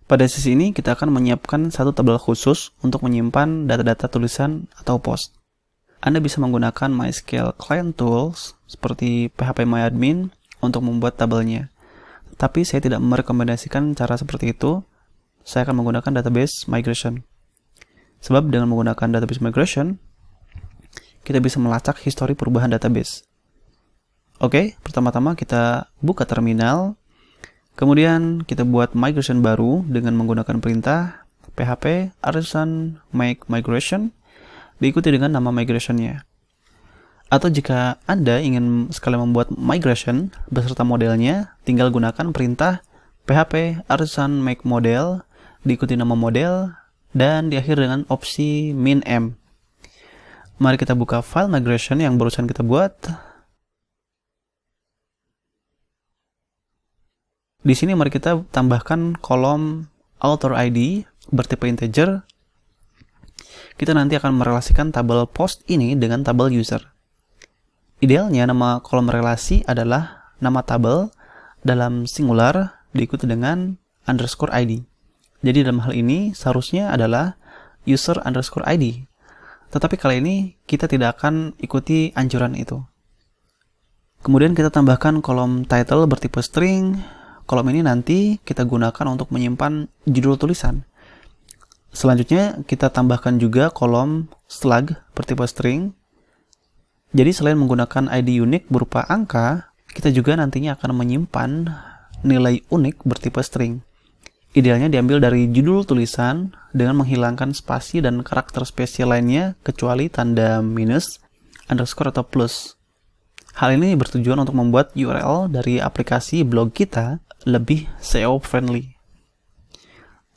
Pada sesi ini kita akan menyiapkan satu tabel khusus untuk menyimpan data-data tulisan atau post. Anda bisa menggunakan MySQL Client Tools seperti phpMyAdmin untuk membuat tabelnya. Tapi saya tidak merekomendasikan cara seperti itu. Saya akan menggunakan database migration. Sebab dengan menggunakan database migration, kita bisa melacak histori perubahan database. Oke, pertama-tama kita buka terminal. Kemudian kita buat migration baru dengan menggunakan perintah php artisan make migration diikuti dengan nama migrationnya. Atau jika Anda ingin sekali membuat migration beserta modelnya, tinggal gunakan perintah php artisan make model diikuti nama model dan diakhiri dengan opsi min m. Mari kita buka file migration yang barusan kita buat. Di sini mari kita tambahkan kolom author ID bertipe integer. Kita nanti akan merelasikan tabel post ini dengan tabel user. Idealnya nama kolom relasi adalah nama tabel dalam singular diikuti dengan underscore ID. Jadi dalam hal ini seharusnya adalah user underscore ID. Tetapi kali ini kita tidak akan ikuti anjuran itu. Kemudian kita tambahkan kolom title bertipe string. Kolom ini nanti kita gunakan untuk menyimpan judul tulisan. Selanjutnya kita tambahkan juga kolom slug bertipe string. Jadi selain menggunakan ID unik berupa angka, kita juga nantinya akan menyimpan nilai unik bertipe string. Idealnya diambil dari judul tulisan dengan menghilangkan spasi dan karakter spesial lainnya kecuali tanda minus, underscore atau plus. Hal ini bertujuan untuk membuat URL dari aplikasi blog kita lebih SEO friendly.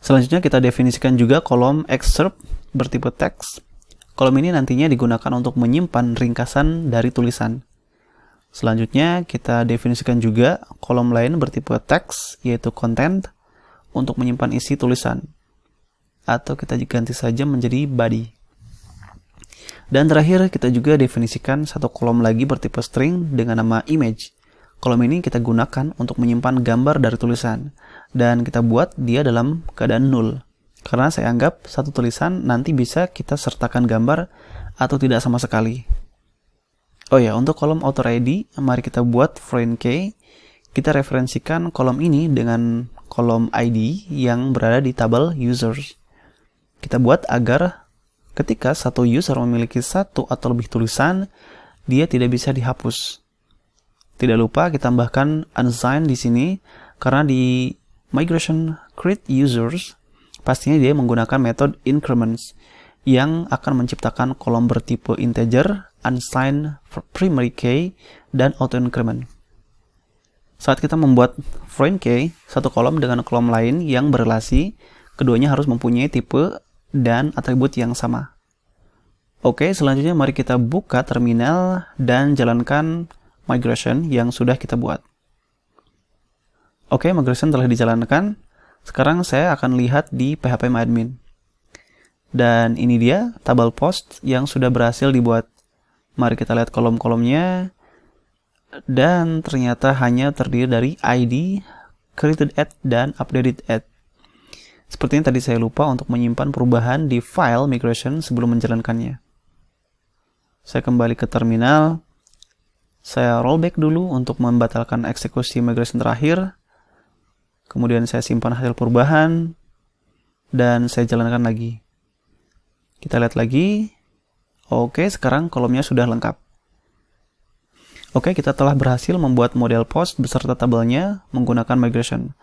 Selanjutnya kita definisikan juga kolom excerpt bertipe text. Kolom ini nantinya digunakan untuk menyimpan ringkasan dari tulisan. Selanjutnya kita definisikan juga kolom lain bertipe text yaitu content untuk menyimpan isi tulisan. Atau kita ganti saja menjadi body. Dan terakhir kita juga definisikan satu kolom lagi bertipe string dengan nama image. Kolom ini kita gunakan untuk menyimpan gambar dari tulisan, dan kita buat dia dalam keadaan null. Karena saya anggap satu tulisan nanti bisa kita sertakan gambar atau tidak sama sekali. Oh ya, untuk kolom author ID, mari kita buat foreign key. Kita referensikan kolom ini dengan kolom ID yang berada di tabel users. Kita buat agar ketika satu user memiliki satu atau lebih tulisan, dia tidak bisa dihapus. Tidak lupa kita tambahkan unsigned di sini karena di migration create users pastinya dia menggunakan metode increments yang akan menciptakan kolom bertipe integer, unsigned, primary key, dan auto increment. Saat kita membuat foreign key, satu kolom dengan kolom lain yang berelasi, keduanya harus mempunyai tipe dan atribut yang sama. Oke, selanjutnya mari kita buka terminal dan jalankan migration yang sudah kita buat. Oke, migration telah dijalankan. Sekarang saya akan lihat di phpMyAdmin. Dan ini dia tabel post yang sudah berhasil dibuat. Mari kita lihat kolom-kolomnya. Dan ternyata hanya terdiri dari ID, created at, dan updated at. Sepertinya tadi saya lupa untuk menyimpan perubahan di file migration sebelum menjalankannya. Saya kembali ke terminal. Saya rollback dulu untuk membatalkan eksekusi migration terakhir. Kemudian saya simpan hasil perubahan. Dan saya jalankan lagi. Kita lihat lagi. Oke, sekarang kolomnya sudah lengkap. Oke, kita telah berhasil membuat model post beserta tabelnya menggunakan migration.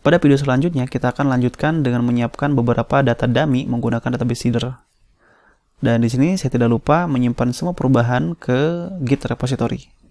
Pada video selanjutnya, kita akan lanjutkan dengan menyiapkan beberapa data dummy menggunakan database seeder. Dan di sini saya tidak lupa menyimpan semua perubahan ke Git repository.